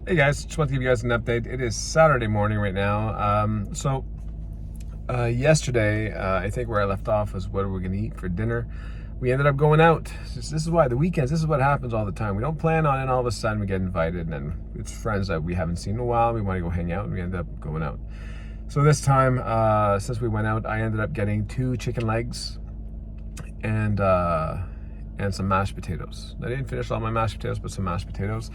Hey guys, just want to give you guys an update. It is Saturday morning right now. Yesterday, I think where I left off was what we're going to eat for dinner. We ended up going out. This is why the weekends, this is what happens all the time. We don't plan on it, and all of a sudden we get invited, and it's friends that we haven't seen in a while. We want to go hang out, and we end up going out. So this time, since we went out, I ended up getting 2 chicken legs and some mashed potatoes. I didn't finish all my mashed potatoes, but some mashed potatoes.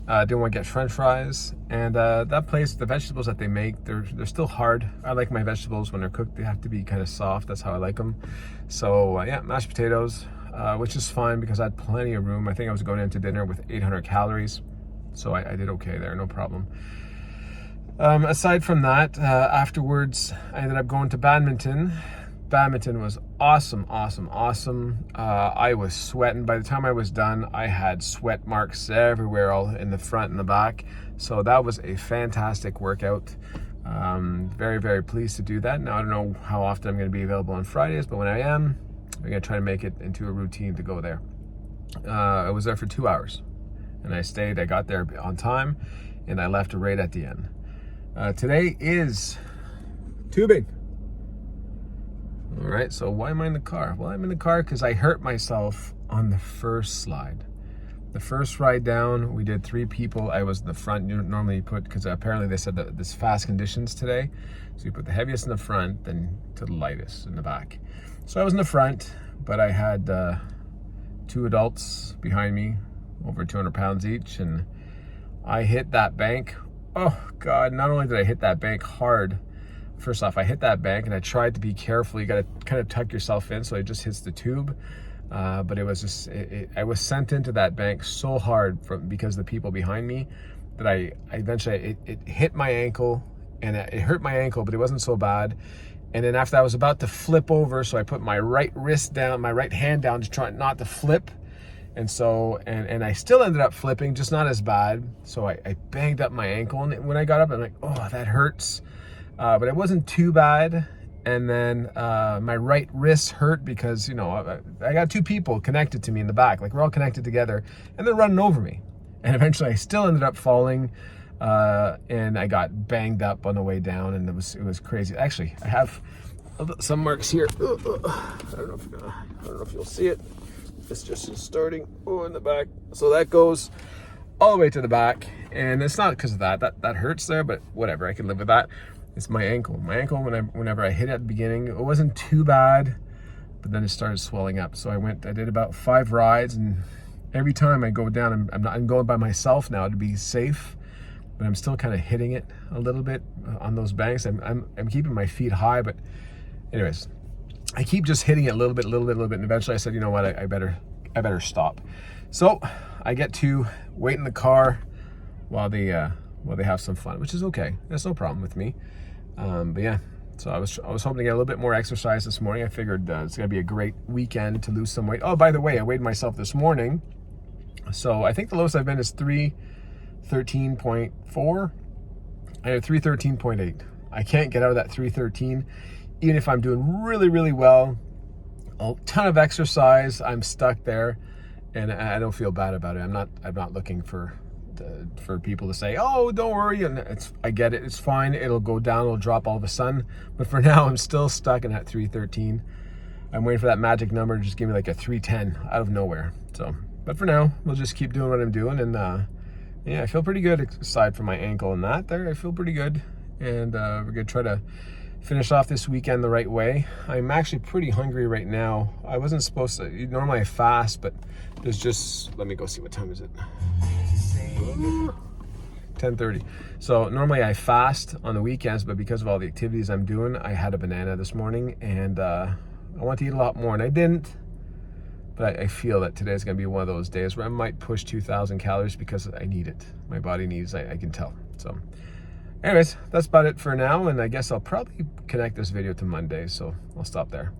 Didn't want to get French fries, and that place, the vegetables that they make, they're still hard. I like my vegetables when they're cooked; they have to be kind of soft. That's how I like them. So yeah, mashed potatoes, which is fine because I had plenty of room. I think I was going into dinner with 800 calories, so I did okay there, no problem. Aside from that, afterwards, I ended up going to badminton. Badminton was awesome. I was sweating. By the time I was done, I had sweat marks everywhere, all in the front and the back. So that was a fantastic workout. Very pleased to do that. Now, I don't know how often I'm going to be available on Fridays, but when I am, I'm going to try to make it into a routine to go there. I was there for 2 hours, and I got there on time, and I left right at the end. Today is tubing. All right, so why am I in the car? Well, I'm in the car because I hurt myself on the first slide. The first ride down, we did 3 people. I was in the front. You normally put, because apparently they said that there's fast conditions today. So you put the heaviest in the front, then to the lightest in the back. So I was in the front, but I had 2 adults behind me, over 200 pounds each, and I hit that bank. Oh God, not only did I hit that bank hard, first off, I hit that bank and I tried to be careful. You got to kind of tuck yourself in so it just hits the tube. But it was just, I was sent into that bank so hard because of the people behind me that I eventually, it hit my ankle, and it hurt my ankle, but it wasn't so bad. And then after I was about to flip over, so I put my right wrist down, my right hand down to try not to flip. And so, and I still ended up flipping, just not as bad. So I banged up my ankle, and when I got up, I'm like, oh, that hurts. But it wasn't too bad. And then my right wrist hurt because, you know, I got 2 people connected to me in the back. Like, we're all connected together, and they're running over me. And eventually I still ended up falling, and I got banged up on the way down, and it was crazy. Actually, I have some marks here. I don't know if you'll see it. This just is starting in the back. So that goes all the way to the back. And it's not because of that hurts there, but whatever, I can live with that. It's my ankle. My ankle, whenever I hit it at the beginning, it wasn't too bad, but then it started swelling up. So I did about 5 rides, and every time I go down, I'm going by myself now to be safe, but I'm still kind of hitting it a little bit on those banks. I'm keeping my feet high, but anyways, I keep just hitting it a little bit, and eventually I said, you know what, I better stop. So I get to wait in the car while they have some fun, which is okay. That's no problem with me. But yeah, so I was hoping to get a little bit more exercise this morning. I figured it's gonna be a great weekend to lose some weight. Oh, by the way, I weighed myself this morning. So I think the lowest I've been is 313.4. I have 313.8. I can't get out of that 313, even if I'm doing really well, a ton of exercise. I'm stuck there, and I don't feel bad about it. I'm not looking for people to say, oh, don't worry, and I get it, it's fine, it'll go down, it'll drop all of a sudden, but for now I'm still stuck in that 313. I'm waiting for that magic number to just give me like a 310 out of nowhere. So, but for now, we'll just keep doing what I'm doing, and yeah, I feel pretty good. Aside from my ankle and that there, I feel pretty good, and we're gonna try to finish off this weekend the right way. I'm actually pretty hungry right now. I wasn't supposed to, normally I fast, but there's just, let me go see, what time is it? 10:30. So normally I fast on the weekends, but because of all the activities I'm doing, I had a banana this morning, and I want to eat a lot more, and I didn't. But I feel that today's going to be one of those days where I might push 2,000 calories because I need it. My body needs, I can tell. So anyways, that's about it for now, and I guess I'll probably connect this video to Monday, so I'll stop there.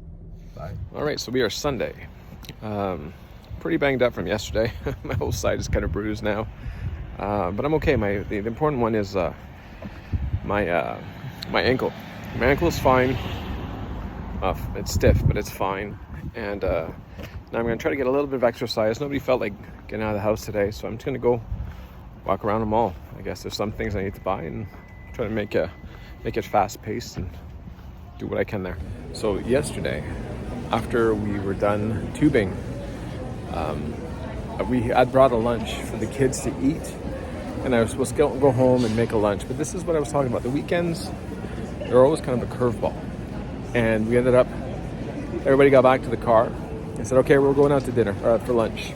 Bye. All right, so we are Sunday. Pretty banged up from yesterday. My whole side is kind of bruised now. But I'm okay. The important one is my ankle. My ankle is fine. It's stiff, but it's fine. And now I'm going to try to get a little bit of exercise. Nobody felt like getting out of the house today, so I'm just going to go walk around the mall. I guess there's some things I need to buy and try to make it fast paced and do what I can there. So yesterday, after we were done tubing, I brought a lunch for the kids to eat, and I was supposed to go home and make a lunch. But this is what I was talking about. The weekends, they're always kind of a curveball. And we ended up, everybody got back to the car and said, okay, we're going out to dinner, for lunch.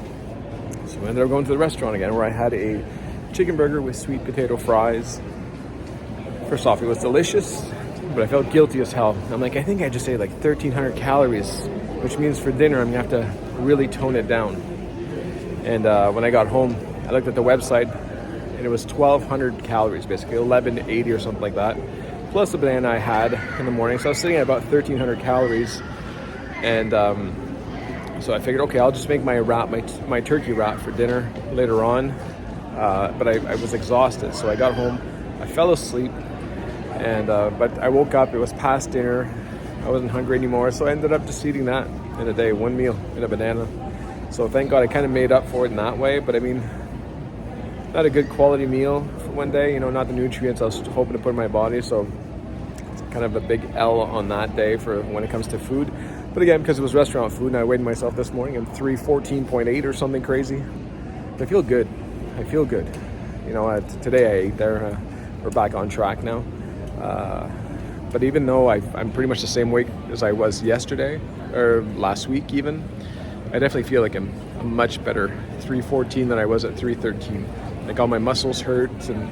So we ended up going to the restaurant again, where I had a chicken burger with sweet potato fries. First off, it was delicious, but I felt guilty as hell. I'm like, I think I just ate like 1,300 calories, which means for dinner I'm gonna have to really tone it down. And when I got home, I looked at the website, and it was 1,200 calories, basically 1,180 or something like that, plus the banana I had in the morning. So I was sitting at about 1,300 calories, and so I figured, okay, I'll just make my wrap, my turkey wrap for dinner later on. But I was exhausted, so I got home, I fell asleep, and but I woke up, it was past dinner, I wasn't hungry anymore, so I ended up just eating that in a day, one meal and a banana. So thank God I kind of made up for it in that way. But I mean, not a good quality meal for one day, you know, not the nutrients I was hoping to put in my body. So it's kind of a big L on that day for when it comes to food. But again, because it was restaurant food, and I weighed myself this morning, I'm 314.8 or something crazy. But I feel good. I feel good. You know, today I ate there. We're back on track now. But even though I'm pretty much the same weight as I was yesterday, or last week even, I definitely feel like I'm much better 314 than I was at 313. Like all my muscles hurt and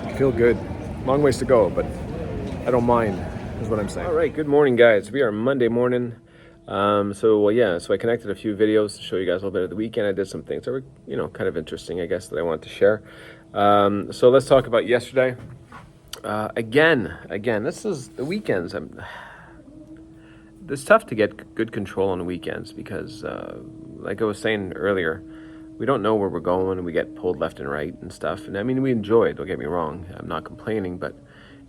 I feel good. Long ways to go, but I don't mind, is what I'm saying. All right, good morning, guys. We are Monday morning. So I connected a few videos to show you guys a little bit of the weekend. I did some things that were, you know, kind of interesting, I guess, that I wanted to share. So let's talk about yesterday. Again, this is the weekends. It's tough to get good control on the weekends because, like I was saying earlier, we don't know where we're going and we get pulled left and right and stuff. And I mean, we enjoy it, don't get me wrong. I'm not complaining, but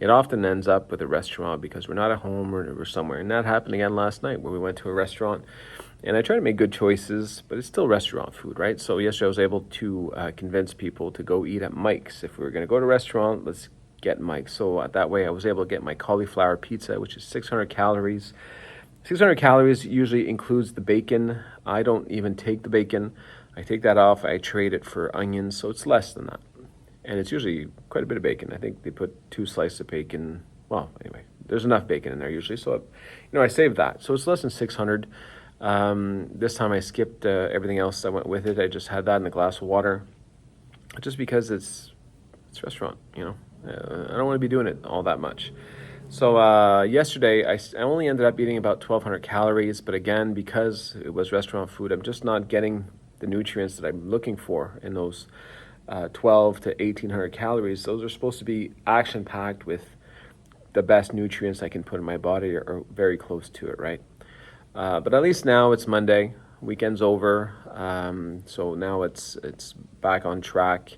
it often ends up with a restaurant because we're not at home or we're somewhere. And that happened again last night where we went to a restaurant. And I try to make good choices, but it's still restaurant food, right? So yesterday I was able to convince people to go eat at Mike's. If we were going to go to a restaurant, let's get Mike's. So that way I was able to get my cauliflower pizza, which is 600 calories. 600 calories usually includes the bacon. I don't even take the bacon. I take that off. I trade it for onions, so it's less than that. And it's usually quite a bit of bacon. I think they put 2 slices of bacon. Well, anyway, there's enough bacon in there usually. So, you know, I saved that. So it's less than 600. This time I skipped everything else that went with it. I just had that in a glass of water. Just because it's restaurant, you know. I don't want to be doing it all that much. So yesterday, I only ended up eating about 1,200 calories. But again, because it was restaurant food, I'm just not getting the nutrients that I'm looking for in those 1,200 to 1,800 calories. Those are supposed to be action-packed with the best nutrients I can put in my body or very close to it, right? But at least now it's Monday, weekend's over. So now it's back on track.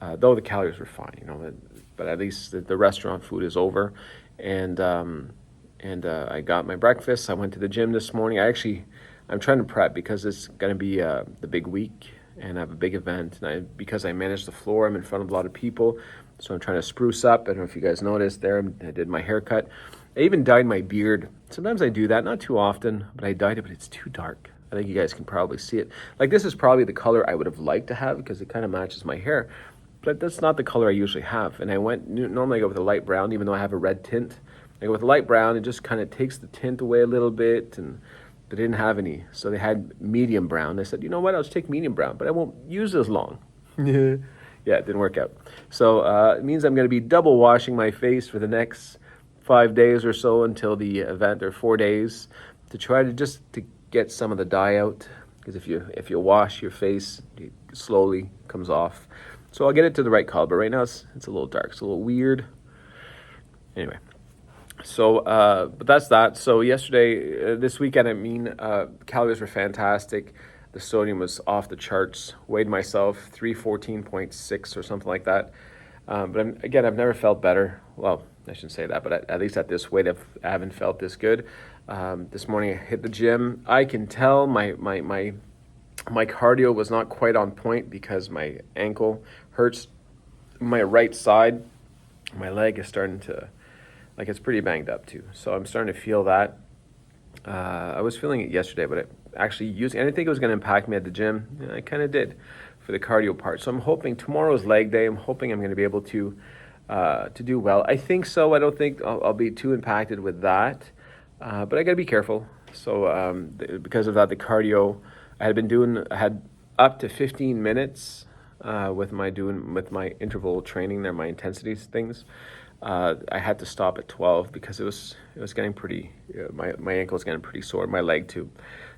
Though the calories were fine, you know, but at least the restaurant food is over. And I got my breakfast. I went to the gym this morning. I'm trying to prep because it's going to be the big week and I have a big event. And because I manage the floor, I'm in front of a lot of people. So I'm trying to spruce up. I don't know if you guys noticed there. I did my haircut. I even dyed my beard. Sometimes I do that, not too often, but I dyed it, but it's too dark. I think you guys can probably see it. Like this is probably the color I would have liked to have because it kind of matches my hair. But that's not the color I usually have. And normally I go with a light brown, even though I have a red tint. I go with light brown, it just kind of takes the tint away a little bit, and they didn't have any. So they had medium brown. I said, you know what, I'll just take medium brown, but I won't use it as long. Yeah, it didn't work out. So it means I'm going to be double washing my face for the next 5 days or so until the event, or 4 days, to try to get some of the dye out. Because if you wash your face, it slowly comes off. So I'll get it to the right color, but right now it's a little dark. It's a little weird. Anyway, so, but that's that. So yesterday, this weekend, calories were fantastic. The sodium was off the charts. Weighed myself 314.6 or something like that. But I've never felt better. Well, I shouldn't say that, but at least at this weight, I haven't felt this good. This morning I hit the gym. I can tell my cardio was not quite on point because my ankle hurts my right side, my leg is starting to, like, it's pretty banged up too. So I'm starting to feel that. I was feeling it yesterday, but I didn't think it was going to impact me at the gym. I kind of did for the cardio part. So I'm hoping tomorrow's leg day. I'm hoping I'm going to be able to do well. I think so. I don't think I'll be too impacted with that, but I got to be careful. So because of that, the cardio I had up to 15 minutes with my interval training there, my intensities things. I had to stop at 12 because it was getting pretty, my ankle was getting pretty sore, my leg too.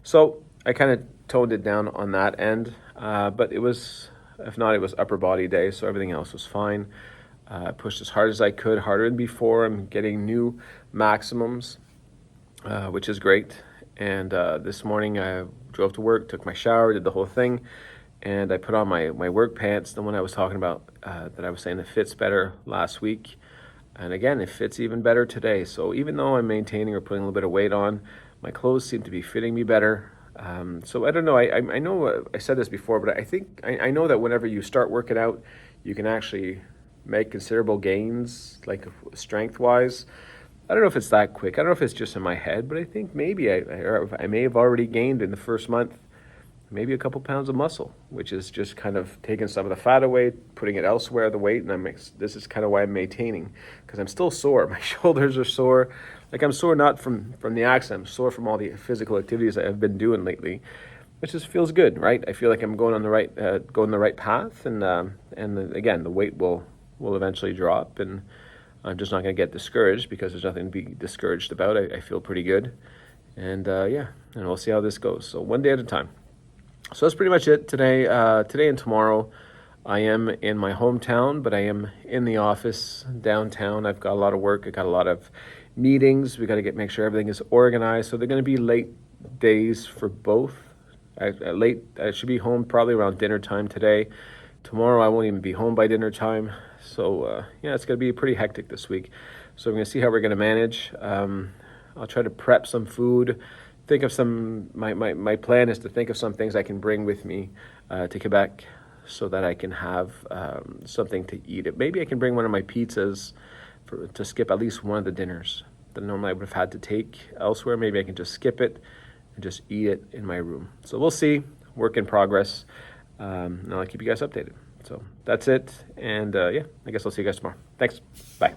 So I kind of toned it down on that end, but it was upper body day, so everything else was fine. I pushed as hard as I could, harder than before. I'm getting new maximums, which is great. And this morning I drove to work, took my shower, did the whole thing, and I put on my work pants, the one I was talking about, that I was saying that fits better last week. And again, it fits even better today. So even though I'm maintaining or putting a little bit of weight on, my clothes seem to be fitting me better. So I don't know. I know I said this before, but I think I know that whenever you start working out, you can actually make considerable gains, like strength-wise. I don't know if it's that quick. I don't know if it's just in my head, but I think maybe I may have already gained in the first month maybe a couple pounds of muscle, which is just kind of taking some of the fat away, putting it elsewhere, the weight, and this is kind of why I'm maintaining, because I'm still sore. My shoulders are sore. Like, I'm sore not from the accident, I'm sore from all the physical activities that I've been doing lately, which just feels good, right? I feel like I'm going the right path, and again, the weight will eventually drop, and I'm just not going to get discouraged because there's nothing to be discouraged about. I feel pretty good, and and we'll see how this goes. So one day at a time. So that's pretty much it today. Today and tomorrow, I am in my hometown, but I am in the office downtown. I've got a lot of work. I got a lot of meetings. We got to make sure everything is organized. So they're going to be late days for both. I should be home probably around dinner time today. Tomorrow I won't even be home by dinner time. So it's going to be pretty hectic this week. So we're going to see how we're going to manage. I'll try to prep some food. Think of my plan is to think of some things I can bring with me to Quebec so that I can have something to eat. Maybe I can bring one of my pizzas to skip at least one of the dinners that normally I would have had to take elsewhere. Maybe I can just skip it and just eat it in my room. So we'll see. Work in progress. And I'll keep you guys updated. So that's it. And I guess I'll see you guys tomorrow. Thanks. Bye.